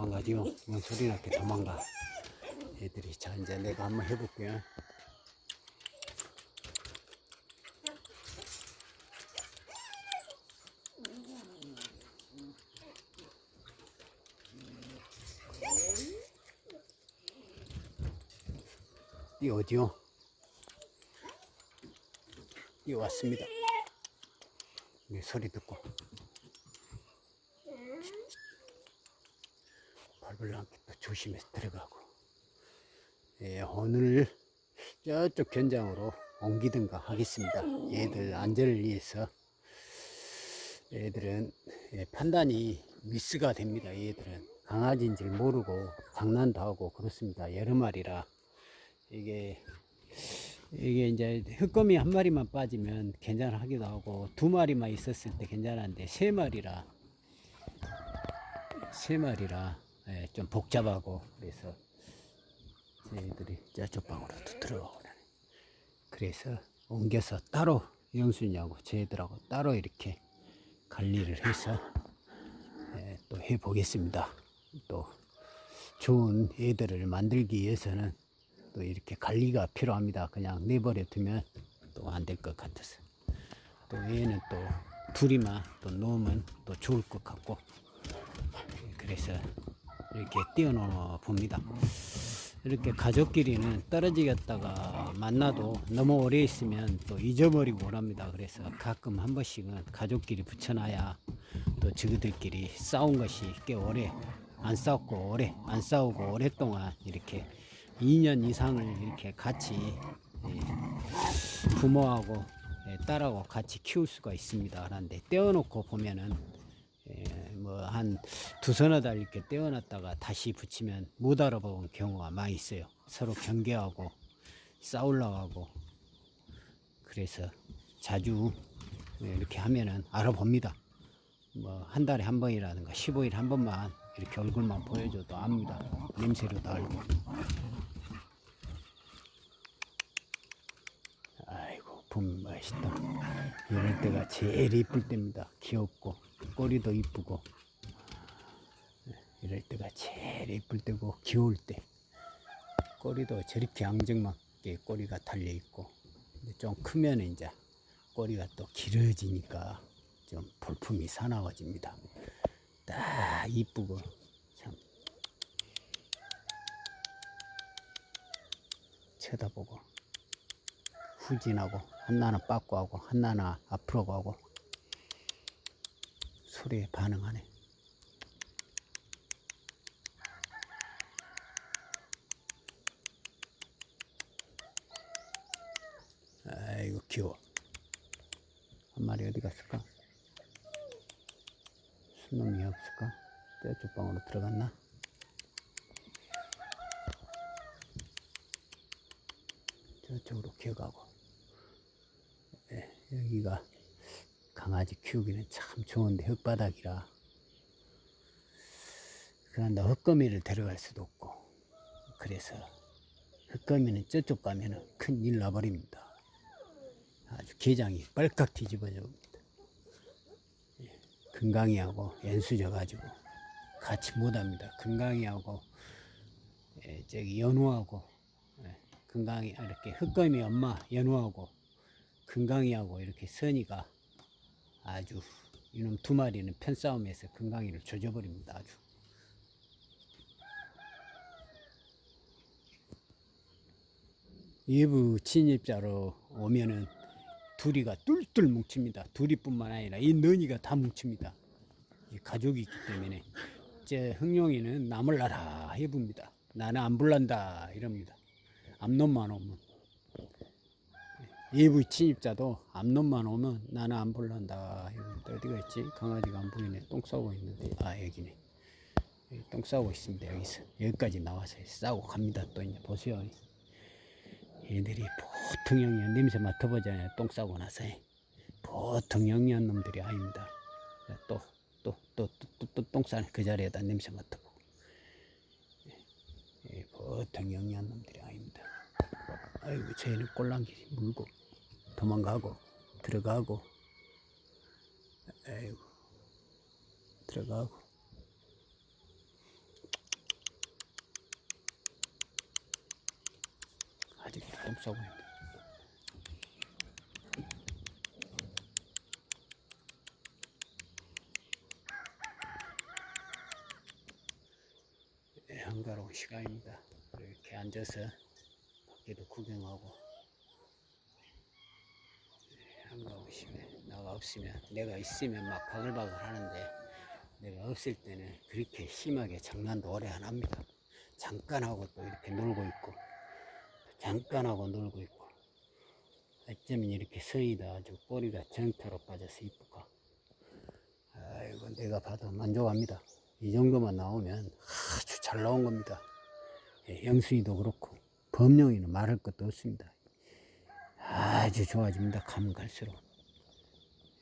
도망가지요. 뭔 소리 나게 도망가. 애들이. 자, 이제 내가 한번 해볼게요. 뛰어오지요. 뛰어왔습니다. 네, 소리 듣고 밟을 않게 또 조심해서 들어가고. 예, 오늘 저쪽 견장으로 옮기든가 하겠습니다. 얘들 안전을 위해서. 얘들은 판단이 미스가 됩니다. 얘들은 강아지인 줄 모르고 장난도 하고 그렇습니다. 여러 마리라 이게 이제 흑거미 한 마리만 빠지면 괜찮하기도 하고, 두 마리만 있었을 때 괜찮은데 세 마리라 좀 복잡하고, 그래서 저희들이 저쪽 방으로도 들어가고 그러네. 그래서 옮겨서 따로 영순이하고 저희들하고 따로 이렇게 관리를 해서 또 해보겠습니다. 또 좋은 애들을 만들기 위해서는 또 이렇게 관리가 필요합니다. 그냥 내버려 두면 또 안 될 것 같아서. 또 얘는 또 둘이만 또 놓으면 또 좋을 것 같고, 그래서 이렇게 띄워놓아 봅니다. 이렇게 가족끼리는 떨어지겠다가 만나도 너무 오래 있으면 또 잊어버리고 오랍니다. 그래서 가끔 한 번씩은 가족끼리 붙여놔야 또 저희들끼리 싸운 것이 꽤 오래 안 싸우고 오랫동안 이렇게 2년 이상을 이렇게 같이 부모하고 딸하고 같이 키울 수가 있습니다. 그런데 떼어놓고 보면은 뭐 한 두서너 달 이렇게 떼어놨다가 다시 붙이면 못 알아본 경우가 많이 있어요. 서로 경계하고 싸우려고 하고. 그래서 자주 이렇게 하면은 알아봅니다. 뭐 한 달에 한 번이라든가 15일 한 번만 이렇게 얼굴만 보여줘도 압니다. 냄새로도 알고. 아이고, 봄 맛있다. 이럴 때가 제일 이쁠 때입니다. 귀엽고 꼬리도 이쁘고. 이럴 때가 제일 이쁠 때고 귀여울 때. 꼬리도 저렇게 앙증맞게 꼬리가 달려 있고, 좀 크면 이제 꼬리가 또 길어지니까 좀 볼품이 사나워집니다. 딱 이쁘고 참 쳐다보고 후진하고, 하나는 빠꾸하고 하나는 앞으로 가고 소리에 반응하네. 아이고 귀여워. 한 마리 어디 갔을까? 수놈이 없을까? 저쪽 방으로 들어갔나? 저쪽으로 기어가고. 여기가 강아지 키우기는 참 좋은데 흙바닥이라. 그런데 흙거미를 데려갈 수도 없고, 그래서 흙거미는 저쪽 가면은 큰일 나버립니다. 아주 게장이 빨갛 뒤집어져 옵니다. 금강이하고 연수져 가지고 같이 못합니다. 금강이하고 저기 연우하고, 금강이 이렇게 흑거미 엄마 연우하고 금강이하고 이렇게 선이가 아주, 이놈 두 마리는 편싸움에서 금강이를 조져버립니다. 아주. 외부 침입자로 오면은 둘이가 뚫뚫 뭉칩니다. 둘이뿐만 아니라 이 너니가 다 뭉칩니다. 이 가족이 있기 때문에. 제 흥룡이는 남을 나라 해봅니다. 나는 안 불란다 이럽니다. 앞놈만 오면. 외부 침입자도 앞놈만 오면 나는 안 불란다 이럽니다. 어디가 있지? 강아지가 안 보이네. 똥 싸고 있는데. 아, 여기네. 여기 똥 싸고 있습니다. 여기서 여기까지 나와서 싸고 갑니다. 또 이제 보세요. 얘들이 보통 영리한, 냄새 맡아보잖아요. 똥 싸고 나서. 보통 영리한 놈들이 아닙니다. 또 똥 싸네. 그 자리에다 냄새 맡아보고. 보통 영리한 놈들이 아닙니다. 아이고, 쟤는 꼴랑기 물고 도망가고 들어가고, 아이고 들어가고. 싸고 있는데. 네, 한가로운 시간입니다. 이렇게 앉아서 밖에도 구경하고. 네, 한가로운 시간. 나가 없으면, 내가 있으면 막 바글바글 하는데, 내가 없을 때는 그렇게 심하게 장난도 오래 안 합니다. 잠깐 하고 또 이렇게 놀고 있고, 잠깐 하고 놀고 있고, 어쩌면 이렇게 서이다 아주 꼬리가 정타로 빠져서 이쁘고. 아이고, 내가 봐도 만족합니다. 이 정도만 나오면 아주 잘 나온 겁니다. 예, 영순이도 그렇고 범용이는 말할 것도 없습니다. 아주 좋아집니다. 가면 갈수록.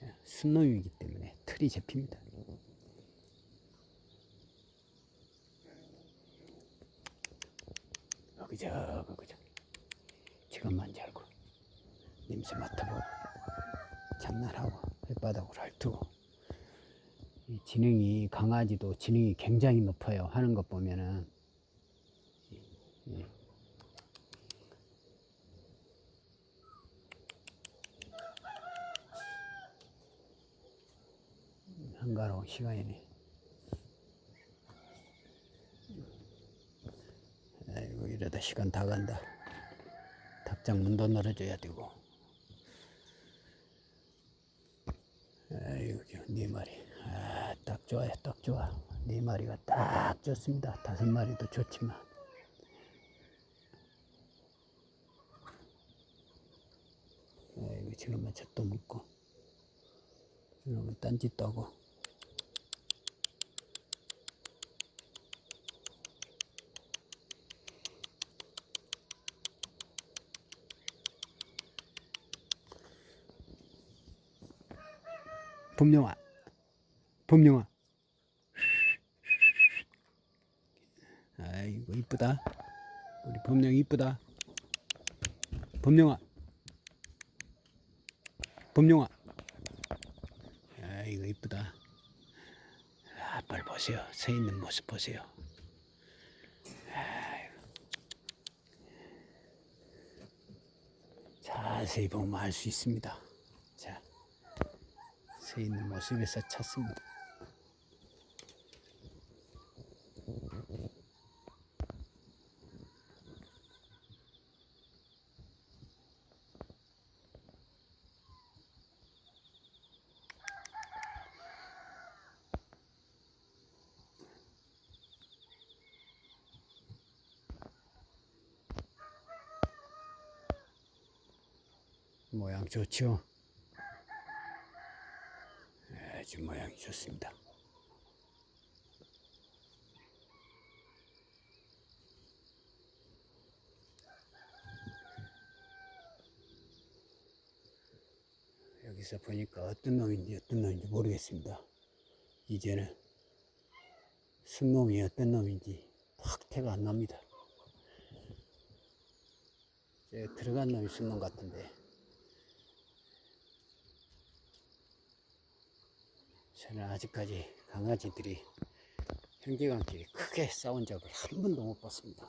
예, 순놈이기 때문에 틀이 잡힙니다. 그저 지금만 잘고 냄새 맡아보고 장난하고 혓바닥으로 핥고. 이 지능이, 강아지도 지능이 굉장히 높아요. 하는 것 보면은. 예. 한가로운 시간이네. 아이고, 이러다 시간 다 간다. 닭장 문도 열어줘야 되고. 아이고, 네 마리. 아, 딱 좋아요, 딱 좋아. 네 마리가 딱 좋습니다. 5마리도 좋지만. 아이고, 지금은 젖도 먹고. 이러면 딴짓도 하고. 범룡아, 범룡아. 아이고, 이쁘다. 우리 범룡 이쁘다. 범룡아, 범룡아. 아이고, 이쁘다. 아빠를 보세요. 서 있는 모습 보세요. 아이고. 자세히 보면 알 수 있습니다. 자, 서 있는 모습에서 찾습니다. 모양 좋죠? 아주 모양이 좋습니다. 여기서 보니까 어떤 놈인지 모르겠습니다. 이제는 순놈이 어떤 놈인지 확 태가 안 납니다. 들어간 놈이 순놈 같은데, 저는 아직까지 강아지들이 형제간끼리 크게 싸운 적을 한 번도 못 봤습니다.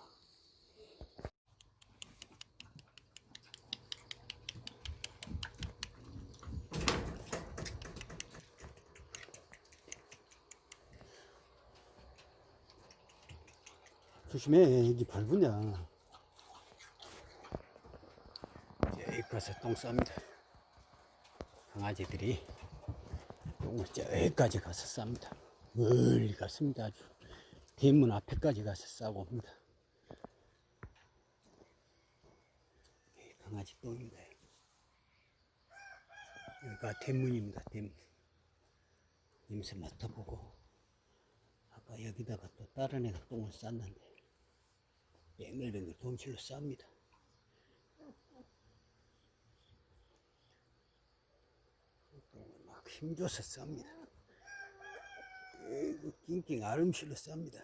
조심해, 여기 밟으냐. 여기 가서 똥 쌉니다. 강아지들이 똥을 저기까지 가서 쌉니다. 멀리 갔습니다. 아주 대문 앞에까지 가서 싸고 옵니다. 강아지 똥입니다. 여기가 대문입니다. 대문. 냄새 맡아보고. 아까 여기다가 또 다른 애가 똥을 쌌는데 뱅글뱅글 동실로 쌉니다. 똥을 막 힘줘서 쌉니다. 낑낑 아름실로 쌉니다.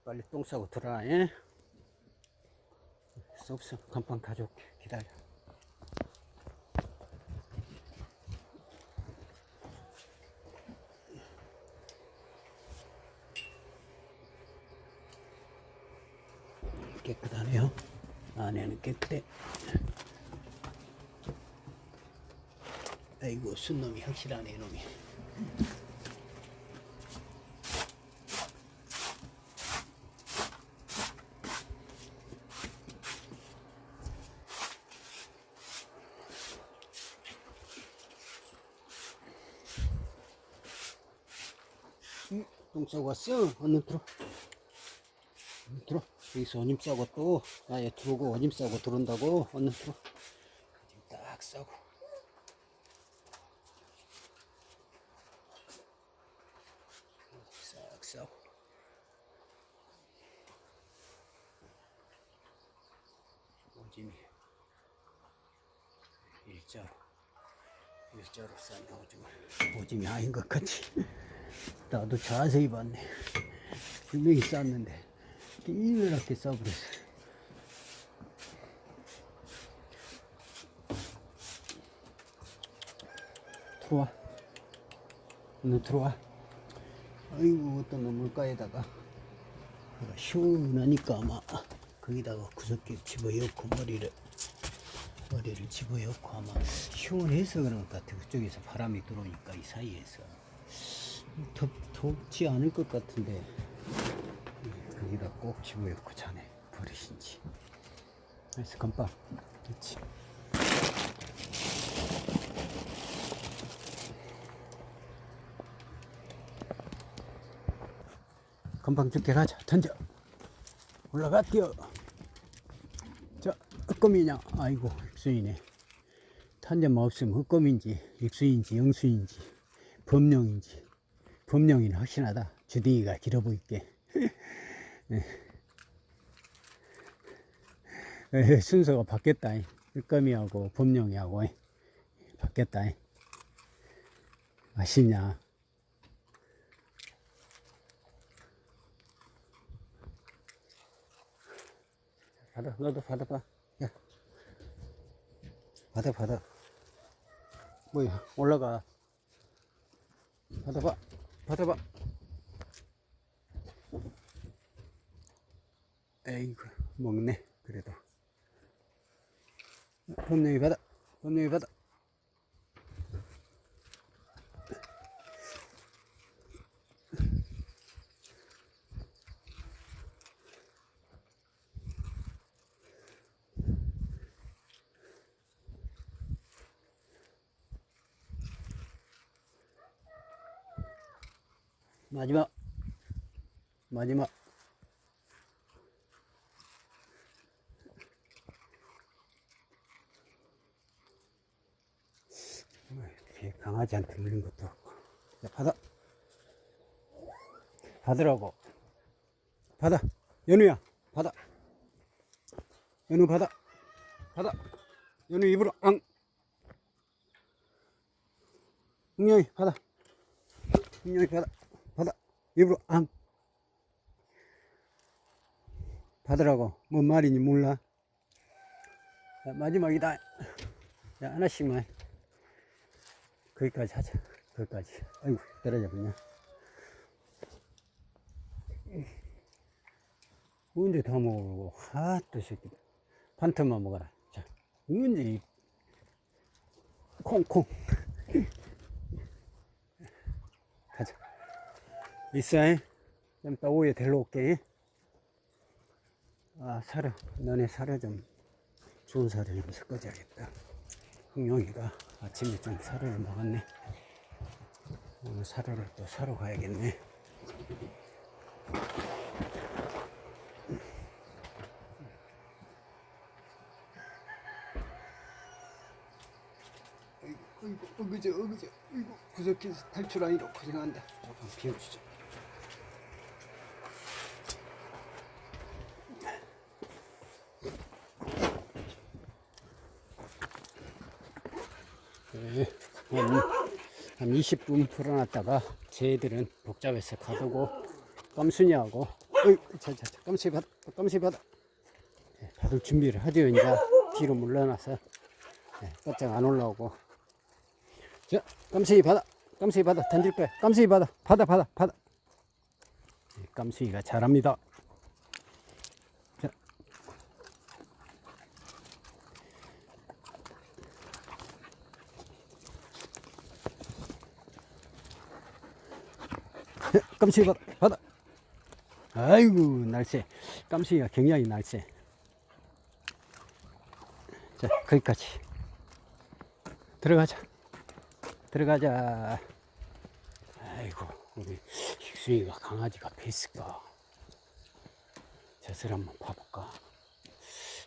빨리 똥 싸고 들어라. 예? 쏙쏙 간판 가져올게. 기다려. 깨끗하네요. 안에는 깼대. 아이고, 순놈이 확실하네, 이놈이. 똥 싸고 왔어? 얼른 들어. 들어. 여기서 오줌 싸고 또 나에 들어오고 오줌 싸고 들어온다고. 얼른 들어. 오줌 딱 싸고. 싹 싸고. 오줌이 일자로 싸네. 오줌이 아닌 것 같지. 나도 자세히 봤네. 분명히 쌌는데 이렇게 싸버렸어. 들어와. 너 들어와. 아이고, 어떤 놈 물가에다가 시원하니까 아마 거기다가 구석기 집어넣고 머리를 집어넣고 아마 시원해서 그런 것 같아. 그쪽에서 바람이 들어오니까 이 사이에서 덥지 않을 것 같은데 거기다 꼭 집어넣고 자네. 버리신지. 그래서 건빵. 그렇지. 건빵 줄게. 가자. 던져. 올라가. 뛰어. 자, 흑검이냐. 아이고, 육수이네. 탄저만 없으면 흑검인지 육수인지 영수인지 범령인지. 범령이는 확신하다. 주둥이가 길어 보이게. 순서가 바뀌었다. 흑검이하고 범령이하고 바뀌었다. 아시냐? 받아. 너도 받아봐. 야, 받아. 뭐야? 올라가. 받아봐. 에이구, 먹네. 그래도. 범령이 받아. 마지막. 강아지한테 물린 것도 없고. 야, 받으라고. 받아. 연우야, 받아. 연우 받아. 연우 입으로 앙. 흥룡이 받아. 입으로 앙. 받으라고. 뭔 말인지 몰라. 자, 마지막이다. 자, 하나씩만. 거기까지 하자. 거기까지. 아이고, 떨어져 버렸냐. 언제 다 먹으려고. 또 새끼. 반틈만 먹어라. 자, 언제 콩콩. 가자. 있어. 좀 이따 오후에 데리러 올게. 사료. 너네 사료 좀 좋은 사료 좀 섞어줘야겠다. 흥룡이가 아침에 좀 사료를 먹었네. 오늘 사료를 또 사러 가야겠네. 어그저 이거 구석에서 탈출하니까 고생한다. 조금 비워주자. 한 20분 풀어놨다가 쟤들은 복잡해서 가두고 깜순이하고 깜순이 받아. 받을 준비를 하죠. 이제 뒤로 물러나서 깜짝 안 올라오고. 자, 깜순이 받아. 던질 거야. 깜순이 받아. 깜순이가 잘합니다. 자, 깜찍이 받아, 받아. 아이고, 날쌔. 깜찍이가 굉장히 날쌔. 자, 거기까지. 들어가자. 들어가자. 아이고, 우리 익순이가 강아지가 뺐을까? 젖을 한번 봐볼까?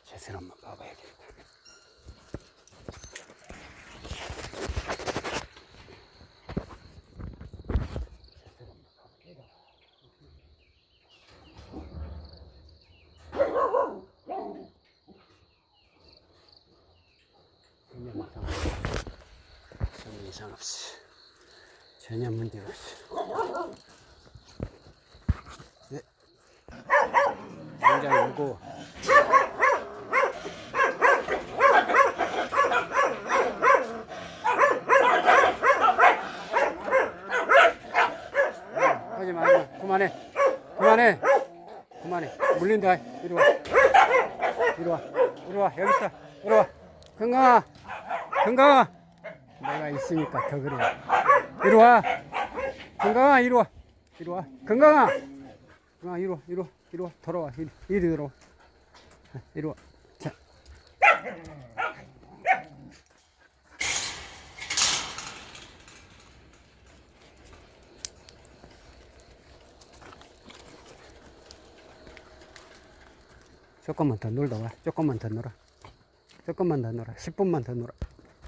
젖을 한번 봐봐야겠다. 전혀 이상 없어. 전혀 문제 없어. 네. 굉장히 무거워. 하지 마, 하지 마. 그만해. 그만해. 그만해. 물린다. 이리 와. 이리 와. 이리 와. 여기 있다. 이리 와. 건강아. 건강아. 내가 있으니까 더 그래. 이리 와. 건강아, 이리 와. 이리 와. 건강아. 건강아, 이리 와. 이리 와. 이리 와. 돌아와. 이리 들어와. 이리 와. 자. 조금만 더 놀다 와. 조금만 더 놀아. 조금만 더 놀아. 10분만 더 놀아.